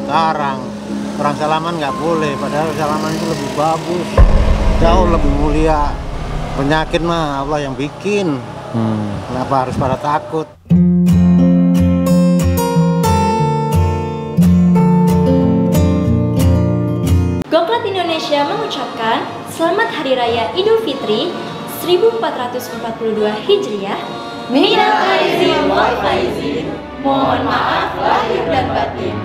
sekarang. Orang salaman nggak boleh, padahal salaman itu lebih bagus, jauh lebih mulia. Penyakit mah Allah yang bikin. Kenapa harus pada takut? Goklat Indonesia mengucapkan Selamat Hari Raya Idul Fitri 1442 Hijriah. Minal aidin wal faizin. Mohon maaf lahir dan batin.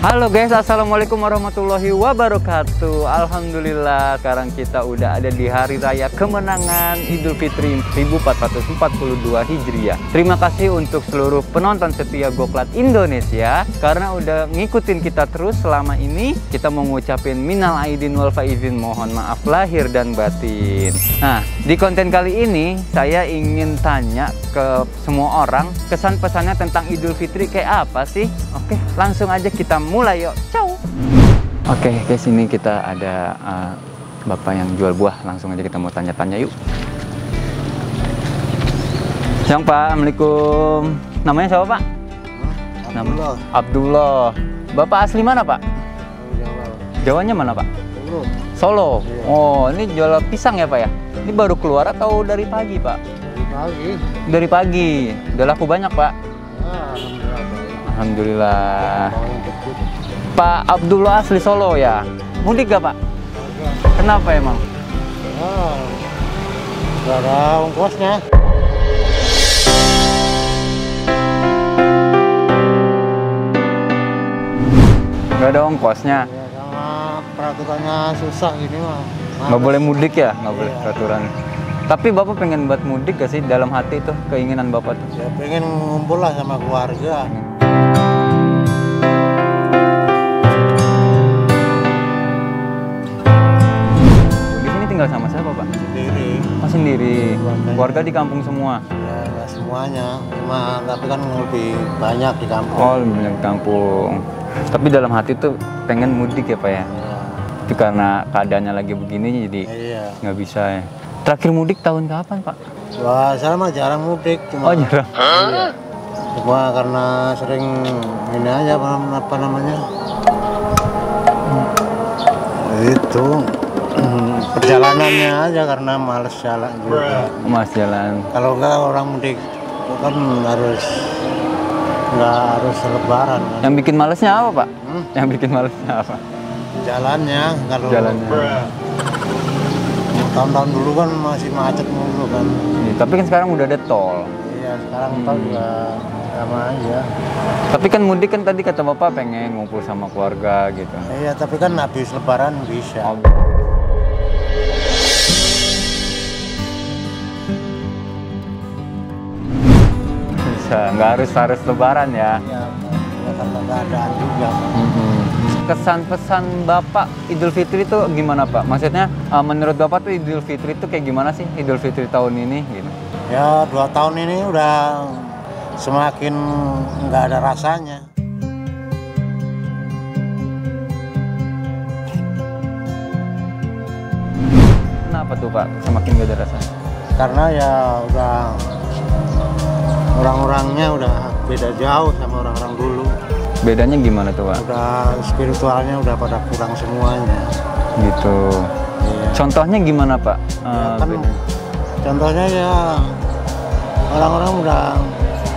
Halo guys, assalamualaikum warahmatullahi wabarakatuh. Alhamdulillah, sekarang kita udah ada di hari raya kemenangan Idul Fitri 1442 Hijriah. Terima kasih untuk seluruh penonton setia Goklat Indonesia karena udah ngikutin kita terus selama ini. Kita mau ngucapin minal aidin wal faizin, mohon maaf lahir dan batin. Nah, di konten kali ini saya ingin tanya ke semua orang kesan pesannya tentang Idul Fitri kayak apa sih? Oke, langsung aja kita mulai yuk. Ciao. Oke guys, ini kita ada bapak yang jual buah. Langsung aja kita mau tanya-tanya yuk. Siang Pak, Assalamualaikum. Namanya siapa Pak? Abdullah. Abdullah. Bapak asli mana Pak? Jawa. Jawanya mana Pak? Solo. Solo. Iya. Oh, ini jual pisang ya Pak ya? Ini baru keluar atau dari pagi Pak? Dari pagi. Dari pagi. Udah laku banyak Pak? Ya, alhamdulillah. Alhamdulillah. Mau kecil. Pak Abdullah asli Solo ya? Mudik gak Pak? Kenapa emang? Gak ada ongkosnya. Gak ada ongkosnya? Ya, sama peraturannya susah gini mah. Nggak boleh mudik ya? Nggak boleh Iya. peraturan. Tapi Bapak pengen buat mudik gak sih dalam hati tuh keinginan Bapak tuh? Ya pengen ngumpul lah sama keluarga. Di sini tinggal sama siapa Pak? Sendiri. Oh sendiri. Keluarganya. Keluarga di kampung semua? Ya nggak semuanya, cuma tapi kan lebih banyak di kampung. Oh banyak di kampung. Tapi dalam hati tuh pengen mudik ya Pak ya? Ya, Itu karena keadaannya lagi begini jadi iya. nggak bisa ya. Terakhir mudik tahun kapan Pak? Wah, saya mah jarang mudik, cuma Oh jarang. iya. Cuma karena sering ini aja apa namanya? Itu perjalanannya aja karena males jalan juga. Mas jalan. Kalau enggak orang mudik itu kan nggak harus lebaran kan. Yang bikin malesnya apa Pak? Hmm? Yang bikin malesnya apa? Jalannya kalau Jalannya. tahun-tahun dulu kan masih macet mulu kan. Iya, tapi kan sekarang udah ada tol. Iya, sekarang tol juga sama aja. Tapi kan mudik kan tadi kata Bapak pengen ngumpul sama keluarga gitu. Iya, tapi kan habis lebaran bisa. Oh. Bisa, nggak harus lebaran ya. Ya, karena keadaan juga. Kesan pesan Bapak Idul Fitri itu gimana Pak? Maksudnya menurut Bapak tuh Idul Fitri itu kayak gimana sih Idul Fitri tahun ini gitu? Ya 2 tahun ini udah semakin nggak ada rasanya. Kenapa tuh Pak semakin gak ada rasanya? Karena ya udah orang-orangnya udah beda jauh sama orang-orang dulu. Bedanya gimana tuh Pak? Udah spiritualnya udah pada kurang semuanya. Gitu. Iya. Contohnya gimana Pak? Ya kan, Bedanya? contohnya ya orang-orang udah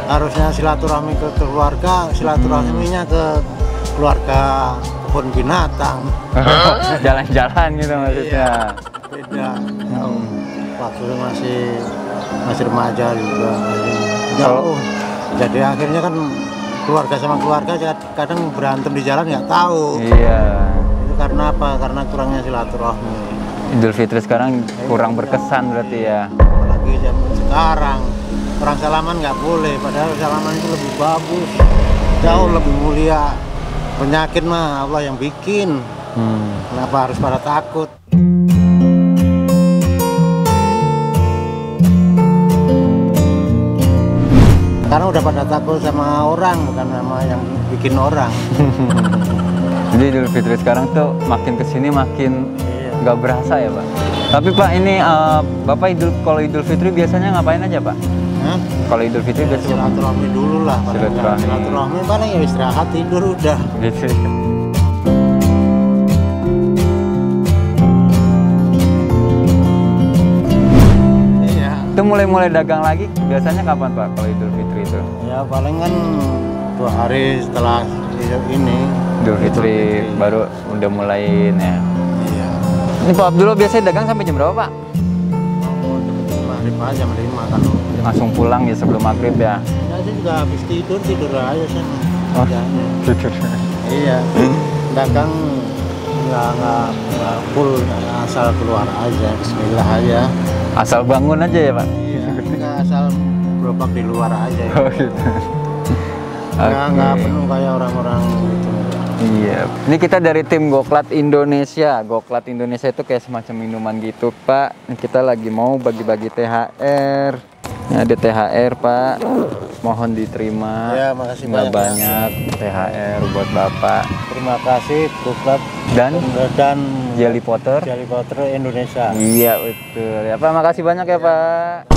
harusnya silaturahmi ke keluarga, silaturahminya ke keluarga kebun binatang. Jalan-jalan gitu maksudnya. Beda. Waktu itu masih remaja juga. Jauh. Jadi akhirnya kan keluarga sama keluarga kadang berantem di jalan nggak tahu. Iya. Itu karena apa? Karena kurangnya silaturahmi. Idul Fitri sekarang kurang berkesan berarti ya. Apalagi zaman sekarang orang salaman nggak boleh, padahal salaman itu lebih bagus, jauh lebih mulia. Penyakit mah Allah yang bikin. Kenapa harus pada takut? Sekarang udah pada takut sama orang, bukan sama yang bikin orang. Jadi Idul Fitri sekarang tuh makin kesini makin nggak berasa ya Pak. Tapi Pak ini Bapak kalau Idul Fitri biasanya ngapain aja Pak? Kalau Idul Fitri biasanya silaturahmi dulu lah. Silaturahmi paling ya istirahat tidur udah. Gitu. Iya. Itu mulai dagang lagi biasanya kapan Pak kalau Idul Fitri itu? Ya paling kan 2 hari setelah ini. Idul Fitri baru udah mulai ya. Iya. Ini Pak Abdullah biasanya dagang sampai jam berapa Pak? Maghrib aja, jam 5 kan. Langsung pulang ya sebelum maghrib ya? Ya itu juga habis tidur aja sana. Oh, kerjanya. tidur. Iya. Dagang nggak full, asal keluar aja, bismillah aja. Asal bangun aja ya Pak? Iya. Nggak asal gerobak di luar aja. Ya. Oh gitu. Nggak penuh kayak orang-orang gitu. Iya, ini kita dari tim Goklat Indonesia. Goklat Indonesia itu kayak semacam minuman gitu, Pak. Ini kita lagi mau bagi-bagi THR. Ini ada THR, Pak. Mohon diterima. Ya, makasih Nggak banyak. THR buat Bapak. Terima kasih Goklat Dan Jelly Potter Indonesia. Iya, betul. Ya, Pak, makasih banyak ya, Pak.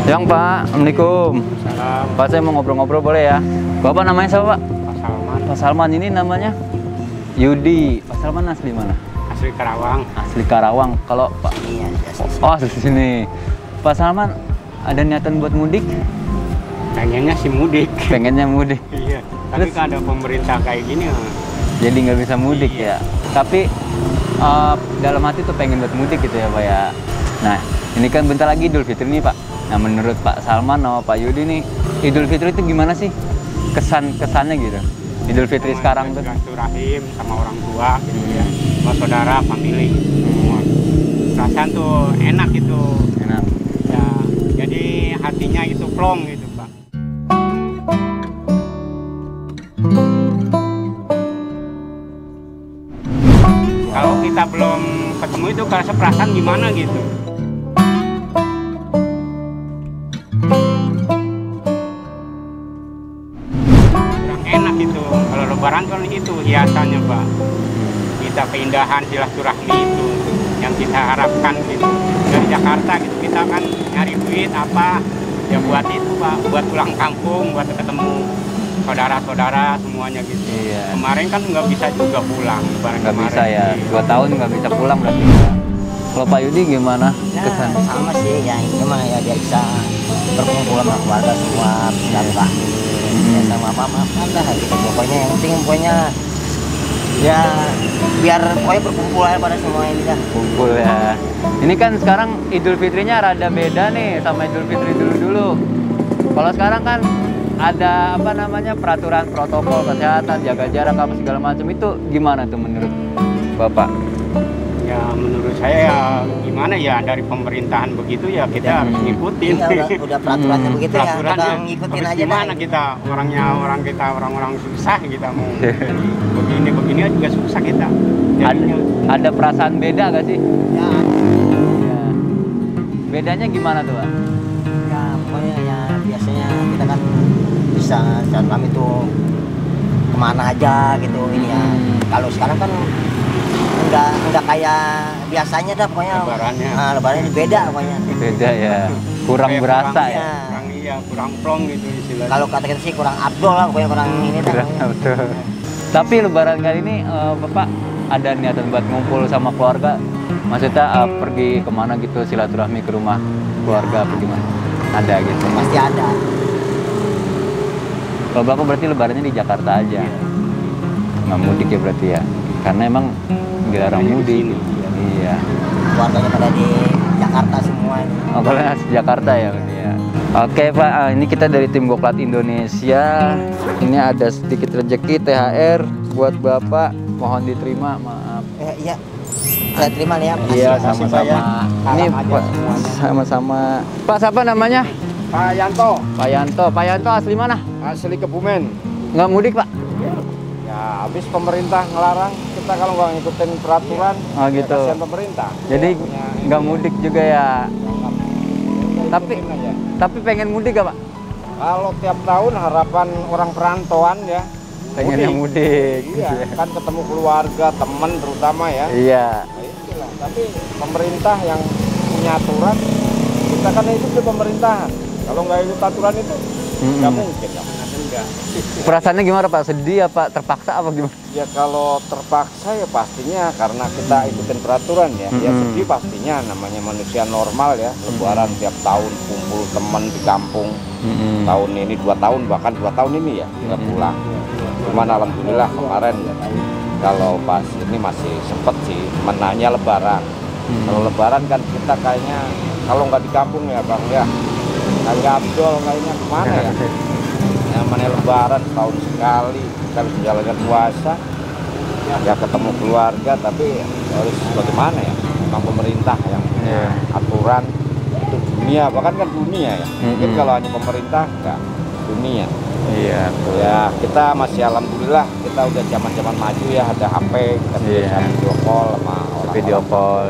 Yang Pak, Assalamualaikum. Salam. Pak, saya mau ngobrol-ngobrol boleh ya? Bapak namanya siapa Pak? Pak Salman. Pak Salman, ini namanya Yudi. Pak Salman asli mana? Asli Karawang. Asli Karawang. Kalau Pak? Iya, Oh, asli sini. Pak Salman, ada niatan buat mudik? pengennya sih mudik. Pengennya mudik. Iya. Tapi Terus? kalau ada pemerintah kayak gini, Jadi nggak bisa mudik ya? Tapi dalam hati tuh pengen buat mudik gitu ya Pak ya? Nah, ini kan bentar lagi Idul Fitri nih Pak. Nah, menurut Pak Salman sama Pak Yudi nih, Idul Fitri itu gimana sih? Kesannya gitu. Idul Fitri sekarang tuh. Silaturahim sama orang tua gitu ya. Sama saudara, family gitu. Semua. Perasaan tuh enak gitu. Enak. Ya, jadi hatinya itu plong gitu, Pak. Kalau kita belum ketemu itu kerasa perasaan gimana gitu. Enak itu kalau lebaran kan itu hiasannya Pak, kita keindahan silaturahmi itu yang kita harapkan gitu dari Jakarta gitu, kita kan nyari duit apa ya buat itu Pak, buat pulang kampung, buat ketemu saudara-saudara semuanya gitu. Iya. Kemarin kan nggak bisa juga pulang lebaran Nggak kemarin. bisa ya, 2 tahun nggak bisa pulang berarti. Kalau Pak Yudi gimana kesan? Sama sih ya, ini mah ya dia bisa berkumpul sama keluarga semua, silaturahmi ya sama apa-apa lah gitu. Pokoknya yang penting pokoknya ya biar pokoknya berkumpul aja pada semua ini dah. Kumpul ya. Ini kan sekarang Idul Fitrinya rada beda nih sama Idul Fitri dulu-dulu. Kalau sekarang kan ada apa namanya peraturan protokol kesehatan, jaga jarak apa segala macam, itu gimana tuh menurut Bapak? Ya menurut saya ya gimana ya, dari pemerintahan begitu ya kita harus ngikutin. Iya, udah peraturannya begitu ya, Peraturannya kita ngikutin habis aja gimana dah. kita orang susah kita mau begini juga susah kita. Jadinya, Ada perasaan beda gak sih? Ya, Ya. Bedanya gimana tuh Pak? ya pokoknya ya biasanya kita kan bisa silaturahmi tuh kemana aja gitu ini ya. Kalau sekarang kan udah kayak biasanya dah pokoknya. Lebarannya. Lebarannya beda pokoknya. Beda ya, kurang kayak berasa kurang, ya. kurang plong gitu istilahnya. Kalau kata kita sih kurang abdol lah, pokoknya kurang ini dah. Kurang, betul. Tapi Lebaran kali ini Bapak ada niatan buat ngumpul sama keluarga? Maksudnya pergi kemana gitu, silaturahmi ke rumah keluarga apa gimana? Ada gitu. Pasti ada. Kalau Bapak berarti Lebarannya di Jakarta aja, nggak mudik ya berarti ya? Karena emang dilarang mudik. Iya. Keluarganya pada di Jakarta semua ini. Oh, kalau asli Jakarta ya berarti ya. Oke Pak, ini kita dari tim Goklat Indonesia. Ini ada sedikit rezeki THR buat Bapak, mohon diterima, maaf. Iya. Saya terima nih ya. Iya, Makasih, sama-sama. Pak, Ini ya. Salam aja Pak, semuanya. sama-sama. Pak, siapa namanya? Pak Yanto, Pak Yanto. Pak Yanto asli mana? asli Kebumen. Nggak mudik Pak? Ya habis pemerintah ngelarang kita kalau nggak ngikutin peraturan. Oh gitu. Kasihan pemerintah. Jadi nggak mudik juga ya? Tapi pengen mudik gak Pak? Kalau tiap tahun harapan orang perantauan ya. Pengen yang mudik. Iya, kan ketemu keluarga, teman terutama ya. Iya. Nah, itulah. Tapi pemerintah yang punya aturan, kita kan hidup di pemerintahan. Kalau nggak ikut aturan itu, nggak mungkin ya. Enggak. Perasaannya gimana Pak? Sedih apa terpaksa apa gimana? Ya kalau terpaksa ya pastinya karena kita ikutin peraturan ya. Ya sedih pastinya, namanya manusia normal ya. Lebaran tiap tahun kumpul teman di kampung. Tahun ini 2 tahun, bahkan 2 tahun ini ya kita pulang. Cuman alhamdulillah kemarin kalau pas ini masih sempet sih menanya lebaran. Kalau lebaran kan kita kayaknya kalau nggak di kampung ya Bang ya, kayak abdol kayaknya kemana ya? Yang mana lebaran tahun sekali kita harus menjalankan puasa ya, ketemu keluarga, tapi harus bagaimana ya, memang pemerintah yang punya aturan itu dunia, bahkan kan dunia ya. Mungkin kalau hanya pemerintah enggak, dunia. Iya. Ya kita masih alhamdulillah kita udah zaman maju ya, ada HP, kita bisa video call sama orang. Video call.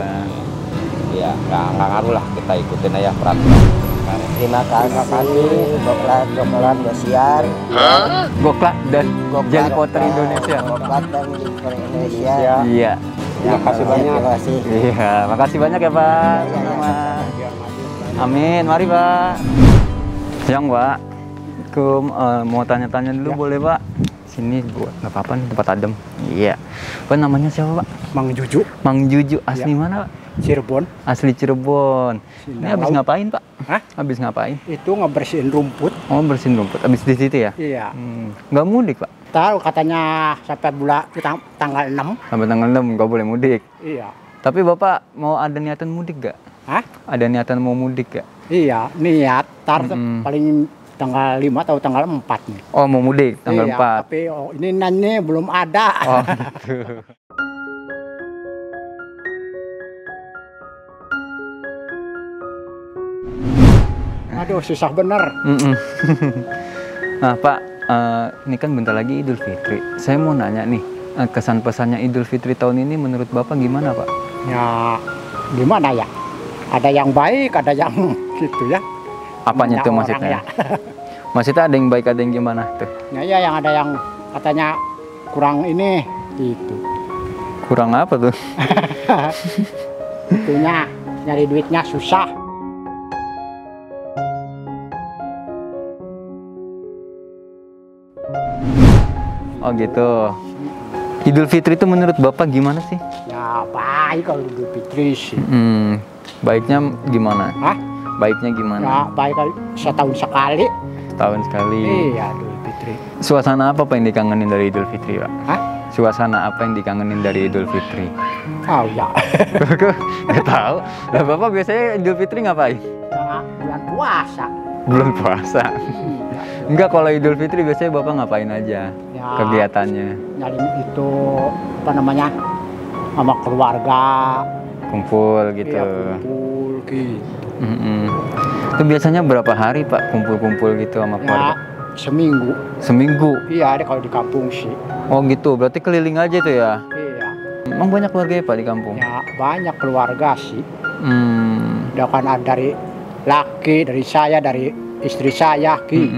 Iya, nggak ngaruh lah, kita ikutin aja peraturan. Terima kasih Goklat Indosiar. Goklat dan Jelly Potter Indonesia. Goklat dan Jelly Potter Indonesia. Iya. Terima kasih banyak. Terima kasih. Iya, makasih banyak ya Pak. Amin, mari Pak. Siang Pak. Mau tanya-tanya dulu boleh Pak? Sini buat nggak apa-apa nih, tempat adem. Iya. Apa namanya siapa Pak? Mang Juju, Mang Juju, asli mana Pak? Cirebon. Asli Cirebon. Ini habis ngapain Pak? Hah? Habis ngapain? Itu ngebersihin rumput. Oh, bersihin rumput. Habis di situ ya? Iya. Nggak mudik Pak? Tahu katanya sampai bulan tanggal 6. Sampai tanggal 6 nggak boleh mudik. Iya. Tapi Bapak mau ada niatan mudik gak? Hah? Ada niatan mau mudik gak? Iya, niat. Paling tanggal 5 atau tanggal 4 nih. Oh, mau mudik tanggal iya, 4. Tapi ini nanya belum ada. Oh, gitu. Aduh, susah bener. Nah Pak, ini kan bentar lagi Idul Fitri. Saya mau nanya nih, kesan pesannya Idul Fitri tahun ini menurut Bapak gimana Pak? Ya, gimana ya? Ada yang baik, ada yang gitu ya. Apanya Banyak tuh orang maksudnya? ya. Maksudnya ada yang baik, ada yang gimana tuh? Ya, ya, yang ada yang katanya kurang ini, gitu. Kurang apa tuh? Itunya nyari duitnya susah. Oh gitu. Idul Fitri itu menurut Bapak gimana sih? Ya baik kalau Idul Fitri sih. Baiknya gimana? Hah? Baiknya gimana? Ya baik kalau setahun sekali. Setahun sekali. Iya Idul Fitri. Suasana apa yang dikangenin dari Idul Fitri Pak? Hah? Suasana apa yang dikangenin dari Idul Fitri? Oh ya. Nggak tahu. Lah Bapak biasanya Idul Fitri ngapain? Ya, bulan puasa. Bulan puasa. Enggak, kalau Idul Fitri biasanya Bapak ngapain aja Ya, kegiatannya? nyari itu apa namanya, sama keluarga. Kumpul gitu. Iya, kumpul gitu. Itu biasanya berapa hari Pak kumpul-kumpul gitu sama Ya keluarga? seminggu. Seminggu? Iya ada kalau di kampung sih. Oh gitu, berarti keliling aja tuh ya? Iya. Emang banyak keluarga ya Pak di kampung? Ya banyak keluarga sih. Udah kan ada dari laki, dari saya, dari istri saya gitu.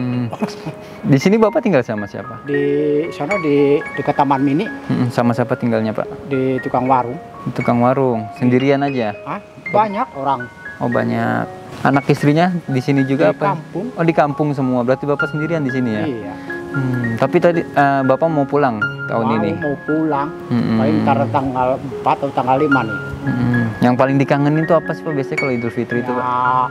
Di sini Bapak tinggal sama siapa? Di sana di dekat Taman Mini, Sama siapa tinggalnya Pak? di tukang warung. Di tukang warung, sendirian aja? Hah? Banyak orang Oh banyak. Anak istrinya di sini juga di apa? kampung. Oh di kampung semua, berarti Bapak sendirian di sini ya? Iya. Tapi tadi Bapak mau pulang tahun ini? Mau pulang, paling ntar tanggal 4 atau tanggal 5 nih. Yang paling dikangenin itu apa sih Pak biasanya kalau Idul Fitri itu Pak? Ya,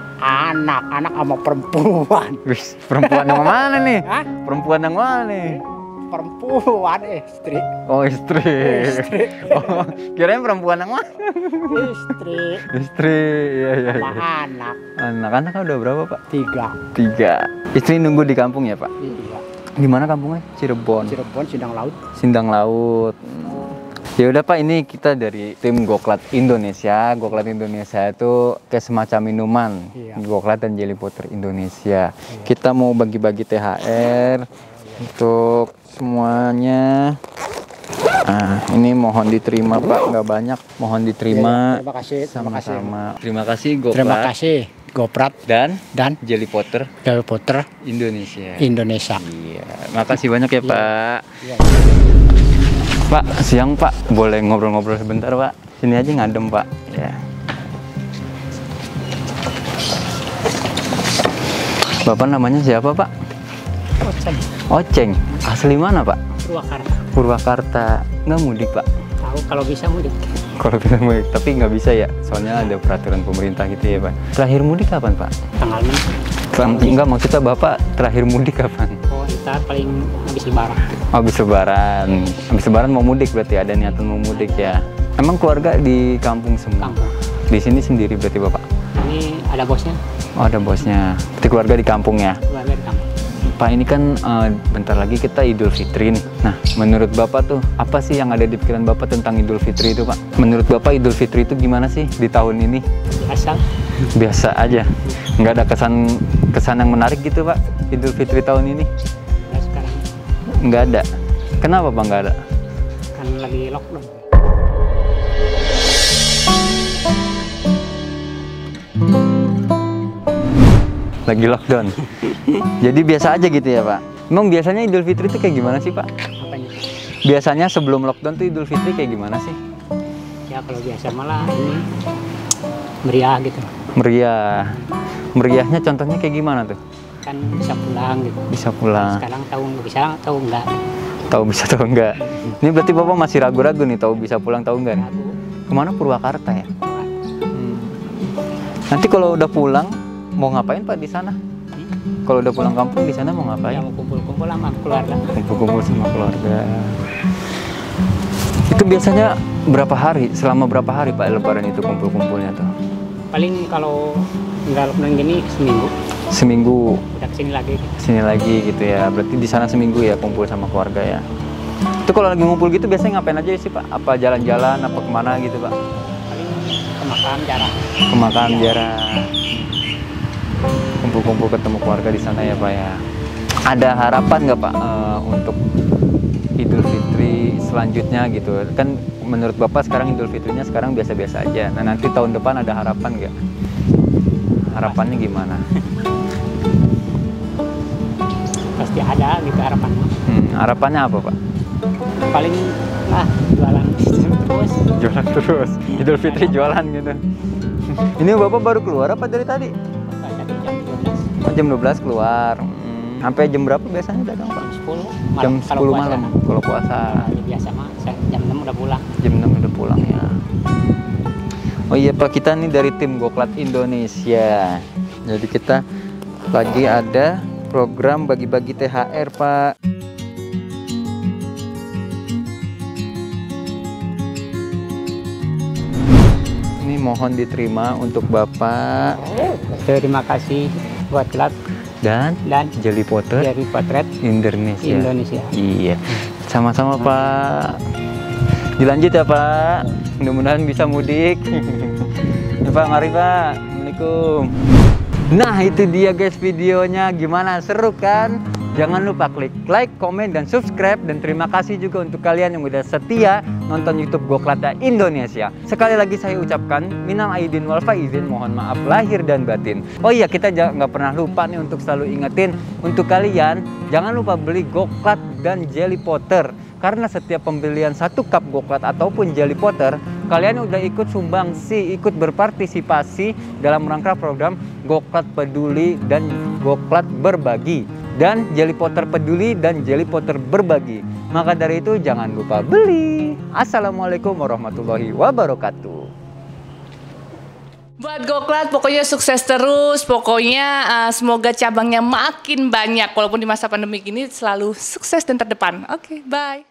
anak sama perempuan. Wis, perempuan yang mana nih? Hah? Perempuan yang mana nih? Perempuan, istri. Oh istri. Istri. Oh, kirain perempuan yang mana? Istri Istri, iya. sama anak. Anak-anak udah berapa Pak? 3. 3. Istri nunggu di kampung ya Pak? Iya. Di mana kampungnya? Cirebon. Cirebon, Sindang Laut. Sindang Laut. Ya udah Pak, ini kita dari tim Goklat Indonesia. Goklat Indonesia itu kayak semacam minuman. Iya. Goklat dan Jelly Potter Indonesia. Kita mau bagi-bagi THR untuk semuanya. Nah, ini mohon diterima Pak, nggak banyak. Mohon diterima. Terima kasih. Sama-sama. Terima kasih Goklat. Terima kasih. Goprat dan dan Jelly Potter Jelly Potter Indonesia. Indonesia. Iya, makasih banyak ya Pak. Iya. Pak, siang Pak, boleh ngobrol-ngobrol sebentar Pak? Sini aja ngadem Pak. Ya. Bapak namanya siapa Pak? Oceng. Oceng. Asli mana Pak? Purwakarta. Purwakarta. Nggak mudik Pak? Tahu kalau bisa mudik. Kalau bisa mudik, tapi nggak bisa ya, soalnya ada peraturan pemerintah gitu ya Pak. Terakhir mudik kapan Pak? Tanggal ini. Enggak, maksudnya Bapak terakhir mudik kapan? Oh, kita paling habis lebaran. Habis lebaran. Habis lebaran mau mudik berarti, ada niatan mau mudik ya. Emang keluarga di kampung semua? Kampung. Di sini sendiri berarti Bapak? Ini ada bosnya. Oh, ada bosnya. Berarti keluarga di kampung ya? Keluarga di kampung. Pak, ini kan bentar lagi kita Idul Fitri nih. Nah, menurut Bapak tuh, apa sih yang ada di pikiran Bapak tentang Idul Fitri itu, Pak? Menurut Bapak Idul Fitri itu gimana sih di tahun ini? Biasa. Biasa aja. Nggak ada kesan yang menarik gitu, Pak, Idul Fitri tahun ini? Nah, sekarang Nggak ada. Kenapa, Pak, nggak ada? kan lagi lockdown. Lagi lockdown. Jadi biasa aja gitu ya, Pak? Emang biasanya Idul Fitri itu kayak gimana sih, Pak? Apanya? Biasanya sebelum lockdown tuh Idul Fitri kayak gimana sih? Ya kalau biasa malah ini meriah gitu. Meriah. Meriahnya contohnya kayak gimana tuh? Kan bisa pulang gitu. Bisa pulang. Sekarang tahu bisa tahu enggak? Tahu bisa tahu enggak? Ini berarti Bapak masih ragu-ragu nih, tahu bisa pulang tahu enggak nih? Ragu. Kemana? Purwakarta ya? Nanti kalau udah pulang mau ngapain Pak di sana? Kalau udah pulang kampung di sana mau Ya ngapain? mau kumpul-kumpul sama keluarga. Kumpul-kumpul sama keluarga. Itu biasanya berapa hari? Selama berapa hari Pak Lebaran itu kumpul-kumpulnya tuh? Paling kalau enggak lockdown gini seminggu. Seminggu Udah kesini lagi. Gitu. sini lagi gitu ya. Berarti di sana seminggu ya kumpul sama keluarga ya. Itu kalau lagi ngumpul gitu biasanya ngapain aja sih Pak? Apa jalan-jalan apa kemana gitu Pak? Paling ke makam jarang. Ke makam jarang. Kumpul-kumpul ketemu keluarga di sana ya Pak ya. Ada harapan nggak Pak untuk Idul Fitri selanjutnya gitu? Kan menurut Bapak sekarang Idul Fitrinya sekarang biasa-biasa aja. Nah nanti tahun depan ada harapan nggak? Harapannya gimana? Pasti ada gitu harapannya. Harapannya apa Pak? Paling jualan terus. Jualan terus. Idul Fitri jualan gitu. Ini Bapak baru keluar apa dari tadi? Dari jam 12. Jam 12 keluar. Sampai jam berapa biasanya dagang Pak? Jam 10 malam. Jam 10 kalau puasa. malam kalau puasa. Ya, biasa mah jam 6 udah pulang. Jam 6 udah pulang ya. Oh iya Pak, kita nih dari tim Goklat Indonesia. Jadi kita lagi ada program bagi-bagi THR Pak. Ini mohon diterima untuk Bapak Terima kasih buat Goklat dan dan Jelly Potter dari Potret Indonesia. Indonesia. Iya, sama-sama Pak. Dilanjut ya Pak. Mudah-mudahan bisa mudik. Ya Pak, mari Pak. Assalamualaikum. Nah itu dia guys videonya, gimana, seru kan? Jangan lupa klik like, komen, dan subscribe. Dan terima kasih juga untuk kalian yang udah setia nonton YouTube Goklat Indonesia. Sekali lagi saya ucapkan minal aidin wal faizin, mohon maaf lahir dan batin. Oh iya, kita nggak pernah lupa nih untuk selalu ingetin untuk kalian, jangan lupa beli Goklat dan Jelly Potter. Karena setiap pembelian 1 cup Goklat ataupun Jelly Potter, kalian udah ikut sumbangsi, ikut berpartisipasi dalam rangka program Goklat Peduli dan Goklat Berbagi. Dan Jelly Potter Peduli dan Jelly Potter Berbagi. Maka dari itu jangan lupa beli. Assalamualaikum warahmatullahi wabarakatuh. Buat Goklat pokoknya sukses terus. Pokoknya semoga cabangnya makin banyak. Walaupun di masa pandemi ini selalu sukses dan terdepan. Oke, bye.